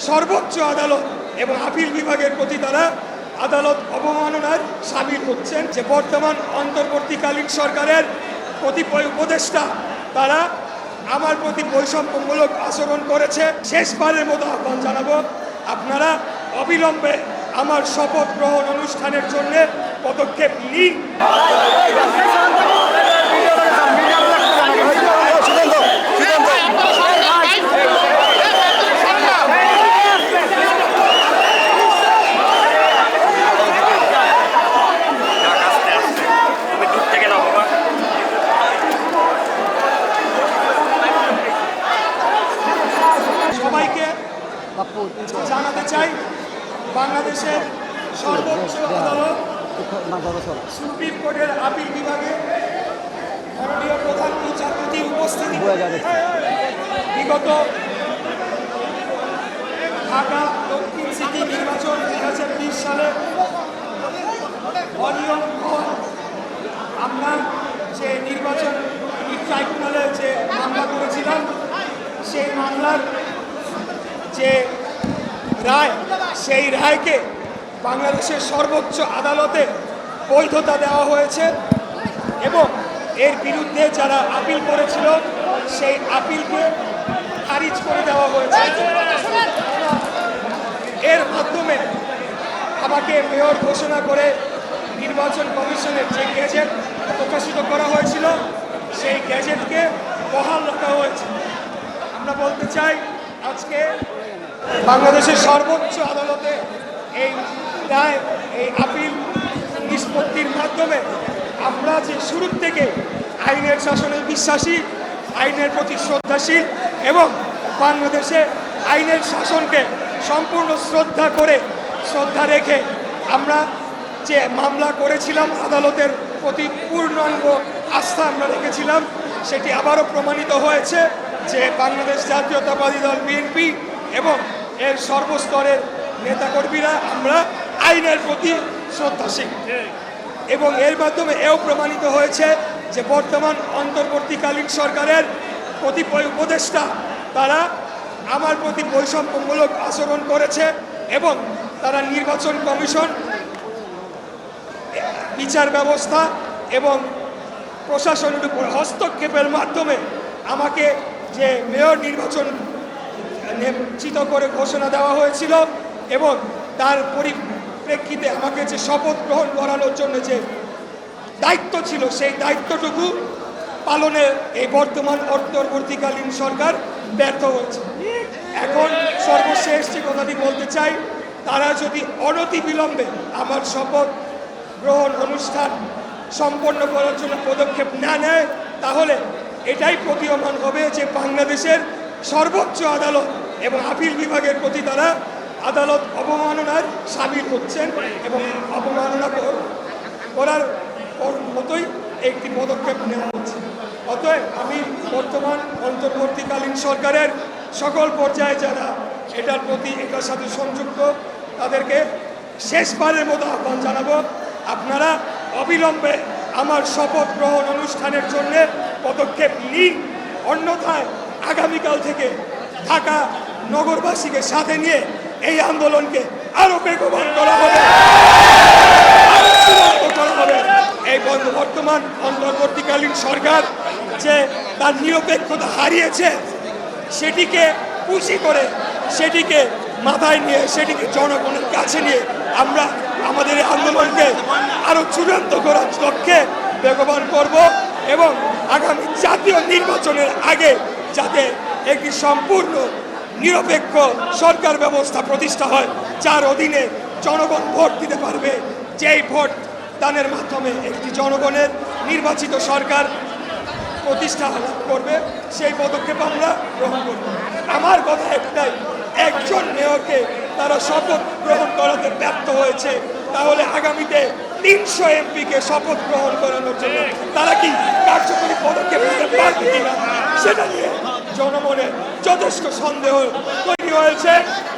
সর্বোচ্চ আদালত এবং আপিল বিভাগের প্রতি তারা আদালত অবমাননার শামিল হচ্ছেন। যে বর্তমান অন্তর্বর্তীকালীন সরকারের কতিপয় উপদেষ্টা তারা আমার প্রতি বৈষম্যমূলক আচরণ করেছে। শেষবারের মতো আহ্বান জানাবো, আপনারা অবিলম্বে আমার শপথ গ্রহণ অনুষ্ঠানের জন্য পদক্ষেপ নিন। সবাইকে জানাতে চাই, বাংলাদেশের সর্বোচ্চ আদালত সুপ্রিম কোর্টের আপিল বিভাগে মাননীয় প্রধান বিচারপতির উপস্থিতি বিগত ঢাকা দক্ষিণ সিটি নির্বাচন 2020 সালে অনিয়ম হওয়া, আমরা যে নির্বাচন ট্রাইব্যুনালে যে মামলা করেছিলাম সেই মামলার যে রায়, সেই রায়কে বাংলাদেশের সর্বোচ্চ আদালতে বৈধতা দেওয়া হয়েছে এবং এর বিরুদ্ধে যারা আপিল করেছিল সেই আপিলকে খারিজ করে দেওয়া হয়েছে। এর মাধ্যমে আমাকে মেয়র ঘোষণা করে নির্বাচন কমিশনের যে গেজেট প্রকাশিত করা হয়েছিল সেই গেজেটকে বহাল রাখা হয়েছে। আমরা বলতে চাই, আজকে বাংলাদেশের সর্বোচ্চ আদালতে এই রায়, এই আপিল নিষ্পত্তির মাধ্যমে আমরা যে শুরু থেকে আইনের শাসনে বিশ্বাসী, আইনের প্রতি শ্রদ্ধাশীল এবং বাংলাদেশে আইনের শাসনকে সম্পূর্ণ শ্রদ্ধা রেখে আমরা যে মামলা করেছিলাম, আদালতের প্রতি পূর্ণাঙ্গ আস্থা আমরা রেখেছিলাম, সেটি আবারও প্রমাণিত হয়েছে যে বাংলাদেশ জাতীয়তাবাদী দল বিএনপি এবং এর সর্বস্তরের নেতাকর্মীরা আমরা আইনের প্রতি শ্রদ্ধাশীল। এবং এর মাধ্যমে এও প্রমাণিত হয়েছে যে বর্তমান অন্তর্বর্তীকালীন সরকারের কতিপয় উপদেষ্টা তারা আমার প্রতি বৈষম্যমূলক আচরণ করেছে এবং তারা নির্বাচন কমিশন, বিচার ব্যবস্থা এবং প্রশাসনের উপর হস্তক্ষেপের মাধ্যমে আমাকে যে মেয়র নির্বাচন নিশ্চিত করে ঘোষণা দেওয়া হয়েছিল এবং তার পরিপ্রেক্ষিতে আমাকে যে শপথ গ্রহণ করানোর জন্য যে দায়িত্ব ছিল সেই দায়িত্বটুকু পালনে এই বর্তমান অন্তর্বর্তীকালীন সরকার ব্যর্থ হয়েছে। এখন সর্বশেষ যে কথাটি বলতে চাই, তারা যদি অনতিবিলম্বে আমার শপথ গ্রহণ অনুষ্ঠান সম্পন্ন করার জন্য পদক্ষেপ না নেয়, তাহলে এটাই প্রতীয়মান হবে যে বাংলাদেশের সর্বোচ্চ আদালত এবং আপিল বিভাগের প্রতি তারা আদালত অবমাননার শামিল হচ্ছেন এবং অবমাননা করার মতোই একটি পদক্ষেপ নেওয়া হচ্ছে। অতএব আমি বর্তমান অন্তর্বর্তীকালীন সরকারের সকল পর্যায়ে যারা এটার সাথে সংযুক্ত তাদেরকে শেষবারের মতো আহ্বান জানাবো, আপনারা অবিলম্বে আমার শপথ গ্রহণ অনুষ্ঠানের জন্য পদক্ষেপ নিন। অন্যথায় আগামীকাল থেকে ঢাকা নগরবাসীকে সাথে নিয়ে এই আন্দোলনকে আরো বেগবান করা হবে, এই বর্তমান অন্তর্বর্তীকালীন সরকার যে তার নিরপেক্ষতা হারিয়েছে সেটিকে পুঁজি করে, সেটিকে মাথায় নিয়ে, সেটিকে জনগণের কাছে নিয়ে আমরা আমাদের এই আন্দোলনকে আরো চূড়ান্ত করার লক্ষ্যে বেগবান করব এবং আগামী জাতীয় নির্বাচনের আগে যাতে একটি সম্পূর্ণ নিরপেক্ষ সরকার ব্যবস্থা প্রতিষ্ঠা হয়, যার অধীনে জনগণ ভোট দিতে পারবে, যেই ভোট দানের মাধ্যমে একটি জনগণের নির্বাচিত সরকার প্রতিষ্ঠা লাভ করবে, সেই পদক্ষেপ আমরা গ্রহণ করব। আমার কথা একটাই, একজন মেয়রকে তারা শপথ গ্রহণ করাতে ব্যর্থ হয়েছে, তাহলে আগামীতে 300 এমপিকে শপথ গ্রহণ করানোর জন্য তারা কি কার্যকরী পদক্ষেপ নিতে পারবে কিনা সেটা নিয়ে জনমনে যথেষ্ট সন্দেহ তৈরি হয়েছে।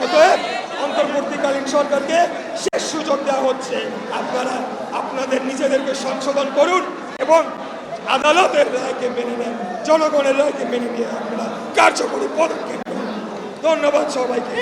অতএব অন্তর্বর্তীকালীন সরকারকে শেষ সুযোগ দেওয়া হচ্ছে, আপনারা আপনাদের নিজেদেরকে সংশোধন করুন এবং আদালতের রায়কে মেনে নেন, জনগণের রায়কে মেনে নিয়ে আপনারা কার্যকরী পদক্ষেপ করুন। ধন্যবাদ সবাইকে।